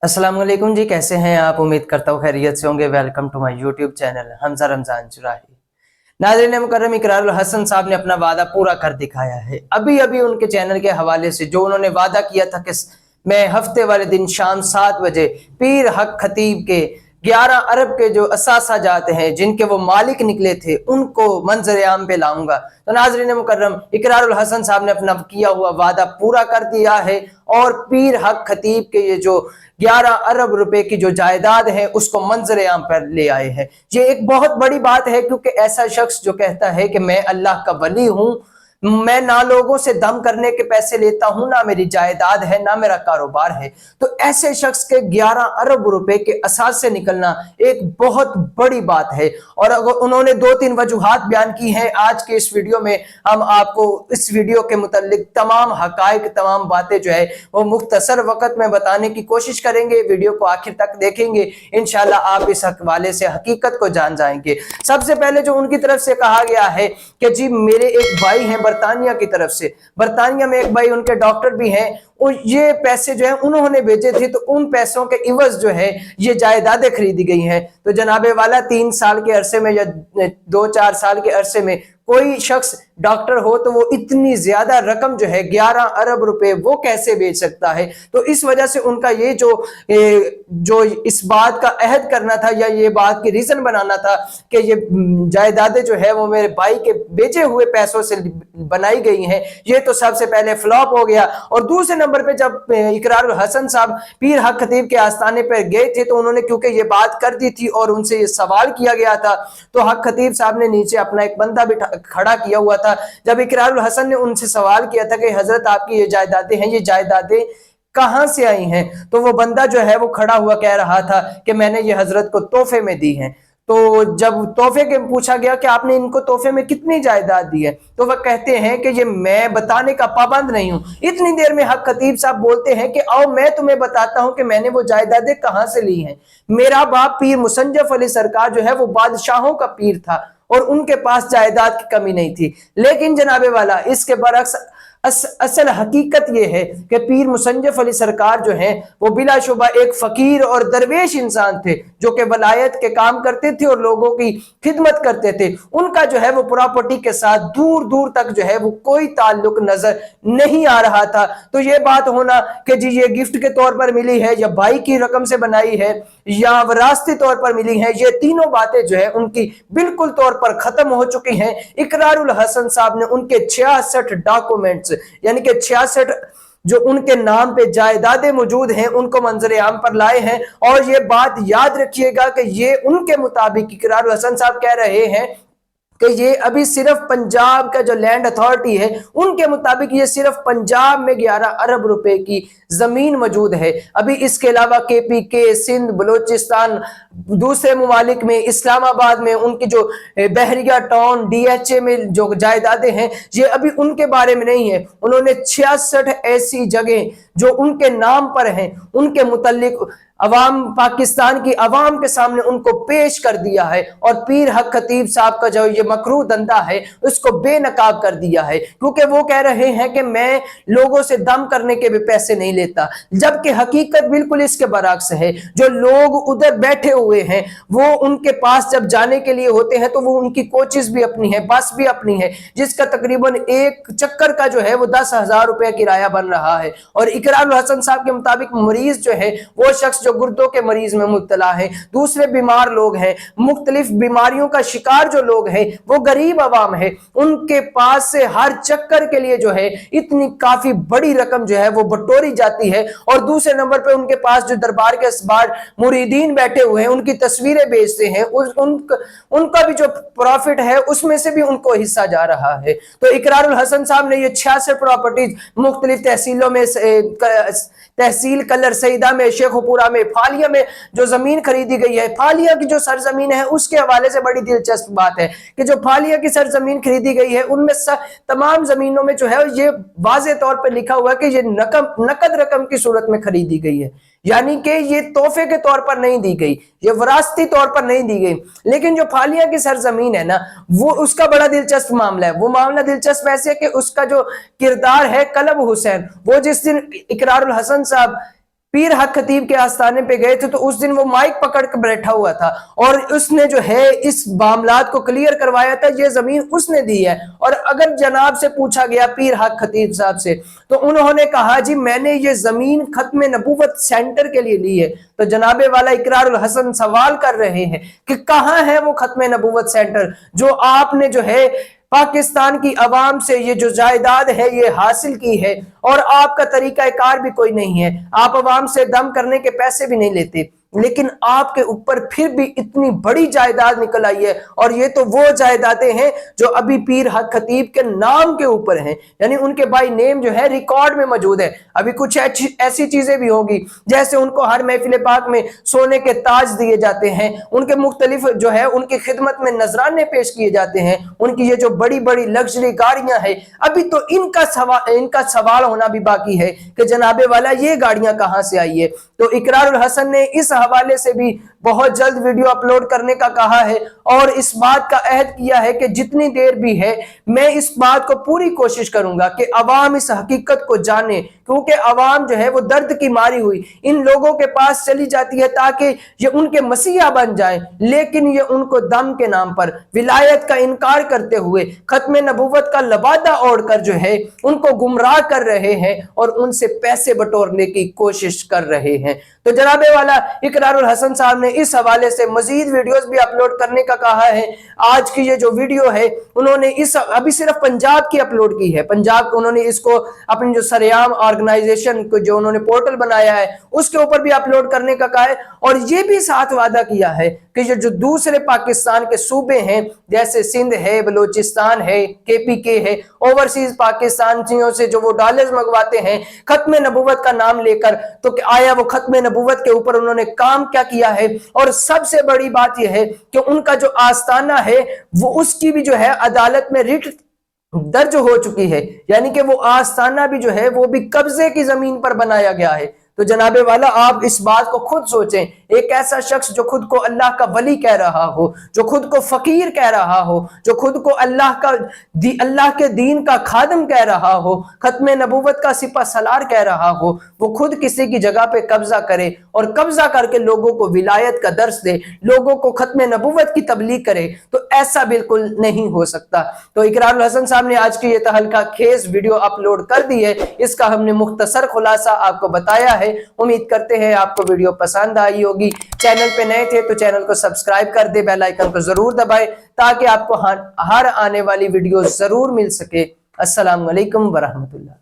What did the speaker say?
अस्सलाम वालेकुम जी, कैसे हैं आप? उम्मीद करता हूँ खैरियत से होंगे। Welcome to my YouTube channel Hamza Ramzan Churahi. नाज़रीन मुकर्रम, इकरारुल हसन साहब ने अपना वादा पूरा कर दिखाया है। अभी अभी उनके चैनल के हवाले से जो उन्होंने वादा किया था कि मैं हफ्ते वाले दिन शाम 7 बजे पीर हक खतीब के 11 अरब के जो असासा जाते हैं, जिनके वो मालिक निकले थे, उनको मंजर आम पे लाऊंगा। तो नाज़रीन मुकर्रम, इकरारुल हसन साहब ने अपना किया हुआ वादा पूरा कर दिया है और पीर हक खतीब के ये जो 11 अरब रुपए की जो जायदाद है उसको मंजर आम पर ले आए हैं। ये एक बहुत बड़ी बात है, क्योंकि ऐसा शख्स जो कहता है कि मैं अल्लाह का वली हूं, मैं ना लोगों से दम करने के पैसे लेता हूं, ना मेरी जायदाद है, ना मेरा कारोबार है, तो ऐसे शख्स के 11 अरब रुपए के असास से निकलना एक बहुत बड़ी बात है। और अगर उन्होंने 2-3 वजूहात बयान की हैं, आज के इस वीडियो में हम आपको इस वीडियो के मुतालिक तमाम हकायक, तमाम बातें जो है वो मुख्तसर वक्त में बताने की कोशिश करेंगे। वीडियो को आखिर तक देखेंगे, इंशाल्लाह आप इस हवाले से हकीकत को जान जाएंगे। सबसे पहले जो उनकी तरफ से कहा गया है कि जी मेरे एक भाई हैं बरतानिया की तरफ से, बरतानिया में एक भाई उनके डॉक्टर भी हैं, और ये पैसे जो है उन्होंने भेजे थे, तो उन पैसों के इवज जो है ये जायदादें खरीदी गई हैं। तो जनाबे वाला 3 साल के अरसे में या 2-4 साल के अरसे में कोई शख्स डॉक्टर हो तो वो इतनी ज्यादा रकम जो है 11 अरब रुपए वो कैसे बेच सकता है। तो इस वजह से उनका ये जो इस बात का अहद करना था या ये बात की रीजन बनाना था कि ये जायदादें जो है वो मेरे भाई के बेचे हुए पैसों से बनाई गई हैं, ये तो सबसे पहले फ्लॉप हो गया। और दूसरे नंबर पे जब इकरारुल हसन साहब पीर हक खतीब के आस्थाने पर गए थे, तो उन्होंने क्योंकि ये बात कर दी थी और उनसे ये सवाल किया गया था, तो हक खतीब साहब ने नीचे अपना एक बंदा भी खड़ा किया हुआ था। जब इकरारुल हसन ने उनसे सवाल किया था कि हजरत आपकी ये जायदादें हैं, ये जायदादें कहां से आई हैं, तो वो बंदा जो है वो खड़ा हुआ कह रहा था कि मैंने ये हजरत को तोहफे में दी हैं। तो जब तोहफे के पूछा गया कि आपने इनको तोहफे में कितनी जायदाद दी है, तो वह कहते हैं कि ये मैं बताने का पाबंद नहीं हूं। इतनी देर में हक खतीब साहब बोलते हैं कि आओ मैं तुम्हें बताता हूं कि मैंने वो जायदादें कहां से ली हैं। मेरा बाप पीर मुसंजफ अली सरकार जो है वो बादशाहों का पीर था और उनके पास जायदाद की कमी नहीं थी। लेकिन जनाबे वाला इसके बरक्स असल हकीकत यह है कि पीर मुसंजफ अली सरकार जो हैं वो बिलाशुबा एक फकीर और दरवेश इंसान थे, जो कि वलायत के काम करते थे और लोगों की खिदमत करते थे। उनका जो है वो प्रॉपर्टी के साथ दूर दूर तक जो है वो कोई ताल्लुक नजर नहीं आ रहा था। तो ये बात होना कि जी ये गिफ्ट के तौर पर मिली है या भाई की रकम से बनाई है या विरासती तौर पर मिली है, ये तीनों बातें जो है उनकी बिल्कुल तौर पर खत्म हो चुकी हैं। इकरारुल हसन साहब ने उनके 66 डॉक्यूमेंट्स यानी कि 66 जो उनके नाम पे जायदादें मौजूद हैं उनको मंजर आम पर लाए हैं। और ये बात याद रखिएगा कि ये उनके मुताबिक इकरारुल हसन साहब कह रहे हैं कि ये अभी सिर्फ पंजाब का जो लैंड अथॉरिटी है उनके मुताबिक ये सिर्फ पंजाब में 11 अरब रुपए की जमीन मौजूद है। अभी इसके अलावा KPK, सिंध, बलोचिस्तान, दूसरे ममालिक में, इस्लामाबाद में उनकी जो बहरिया टाउन, DHA में जो जायदादें हैं ये अभी उनके बारे में नहीं है। उन्होंने 66 ऐसी जगह जो उनके नाम पर हैं उनके मुतल्लिक अवाम, पाकिस्तान की अवाम के सामने उनको पेश कर दिया है। और पीर हक खतीब साहब का जो ये मकरू धंधा है उसको बेनकाब कर दिया है, क्योंकि वो कह रहे हैं कि मैं लोगों से दम करने के भी पैसे नहीं लेता, जबकि हकीकत बिल्कुल इसके बरक्स है। जो लोग उधर बैठे हुए हैं वो उनके पास जब जाने के लिए होते हैं तो वो उनकी कोचेस भी अपनी है, बस भी अपनी है, जिसका तकरीबन एक चक्कर का जो है वो 10,000 रुपया किराया बन रहा है। और इकरारुल हसन साहब के मुताबिक मरीज जो है वो शख्स जो गुर्दों के मरीज में मुब्तला है, दूसरे बीमार लोग हैं, मुख्तलिफ बीमारियों का शिकार जो लोग हैं वो गरीब अवाम है, उनके पास से हर चक्कर के लिए जो है इतनी काफी बड़ी रकम जो है वो बटोरी जाती है। और दूसरे नंबर पे उनके पास जो दरबार के असबार मुरीदीन बैठे हुए हैं उनकी तस्वीरें बेचते हैं, उनका भी जो प्रॉफिट है उसमें से भी उनको हिस्सा जा रहा है। तो इकरारुल हसन साहब ने ये 66 प्रॉपर्टीज मुख्तलिफ तहसीलों में, तहसील कलर सईदा में, शेखुपुरा में, फालिया में जो जमीन खरीदी गई है, फालिया की जो सरजमीन है उसके हवाले से बड़ी दिलचस्प बात है कि जो फालिया की सरजमीन खरीदी गई है उनमें तमाम जमीनों में जो है ये वाज़े तौर पर लिखा हुआ है कि ये नकद रकम की सूरत में खरीदी गई है, यानी कि ये तोहफे के तौर पर नहीं दी गई, ये विरासती तौर पर नहीं दी गई। लेकिन जो फालिया की सरजमीन है ना वो उसका बड़ा दिलचस्प मामला है। वो मामला दिलचस्प ऐसे है कि उसका जो किरदार है कलब हुसैन, वो जिस दिन इकरारुल हसन साहब पीर हक खतीब के आस्थाने पे गए थे तो उस दिन वो माइक पकड़ कर बैठा हुआ था और उसने जो है इस मामलात को क्लियर करवाया था, ये जमीन उसने दी है। और अगर जनाब से पूछा गया पीर हक खतीब साहब से तो उन्होंने कहा जी मैंने ये जमीन खत्म नबूवत सेंटर के लिए ली है। तो जनाबे वाला इकरारुल हसन सवाल कर रहे हैं कि कहां है वो खत्म नबूवत सेंटर जो आपने जो है पाकिस्तान की अवाम से ये जो जायदाद है ये हासिल की है, और आपका तरीका कार भी कोई नहीं है, आप अवाम से दम करने के पैसे भी नहीं लेते, लेकिन आपके ऊपर फिर भी इतनी बड़ी जायदाद निकल आई है। और ये तो वो जायदादें हैं जो अभी पीर हक खतीब के नाम के ऊपर हैं, यानी उनके बाई नेम जो है रिकॉर्ड में मौजूद है। अभी कुछ ऐसी चीजें भी होगी जैसे उनको हर महफिल पाक में सोने के ताज दिए जाते हैं, उनके मुख्तलिफ जो है उनकी खिदमत में नजराने पेश किए जाते हैं, उनकी ये जो बड़ी बड़ी लग्जरी गाड़ियां हैं, अभी तो इनका सवाल होना भी बाकी है कि जनाबे वाला ये गाड़ियां कहां से आई है। तो इकरारुल हसन ने इस हवाले से भी बहुत जल्द वीडियो अपलोड करने का कहा है और इस बात का अहद किया है कि जितनी देर भी है मैं इस बात को पूरी कोशिश करूंगा कि अवाम इस हकीकत को जाने, क्योंकि अवाम जो है वो दर्द की मारी हुई इन लोगों के पास चली जाती है ताकि ये उनके मसीहा बन जाएं, लेकिन ये उनको दम के नाम पर विलायत का इनकार करते हुए खत्म नबूवत का लबादा ओढ़कर जो है उनको गुमराह कर रहे हैं और उनसे पैसे बटोरने की कोशिश कर रहे हैं। तो जनाबे वाला इकरारुल हसन साहब ने इस हवाले से मजीद वीडियोस भी अपलोड करने का कहा है। आज की ये जो वीडियो है उन्होंने इस अभी सिर्फ पंजाब की अपलोड की है, पंजाब को उन्होंने इसको अपनी जो सरेआम ऑर्गेनाइजेशन को जो उन्होंने पोर्टल बनाया है उसके ऊपर भी अपलोड करने का कहा है। और ये भी साथ वादा किया है कि ये जो दूसरे पाकिस्तान के सूबे हैं जैसे सिंध है, बलूचिस्तान है, KPK है, ओवरसीज पाकिस्तानियों से जो वो डॉलर्स मंगवाते हैं खत्म नबूवत का नाम लेकर, तो आया वो खत्म नबूवत के ऊपर उन्होंने काम क्या किया है। और सबसे बड़ी बात यह है कि उनका जो आस्ताना है वो उसकी भी जो है अदालत में रिट दर्ज हो चुकी है, यानी कि वो आस्ताना भी जो है वो भी कब्जे की जमीन पर बनाया गया है। तो जनाबे वाला आप इस बात को खुद सोचें, एक ऐसा शख्स जो खुद को अल्लाह का वली कह रहा हो, जो खुद को फकीर कह रहा हो, जो खुद को अल्लाह के दीन का खादम कह रहा हो, खत्म नबूवत का सिपा सलार कह रहा हो, वो खुद किसी की जगह पे कब्जा करे और कब्जा करके लोगों को विलायत का दर्स दे, लोगों को खत्म नबूवत की तबलीग करे, तो ऐसा बिल्कुल नहीं हो सकता। तो इकरारुल हसन साहब ने आज की ये तहलका खेज वीडियो अपलोड कर दी है, इसका हमने मुख्तसर खुलासा आपको बताया है। उम्मीद करते हैं आपको वीडियो पसंद आई होगी। चैनल पे नए थे तो चैनल को सब्सक्राइब कर दे, बेल आइकन को जरूर दबाएं ताकि आपको हर आने वाली वीडियो जरूर मिल सके। अस्सलाम वालेकुम वरहमतुल्लाह।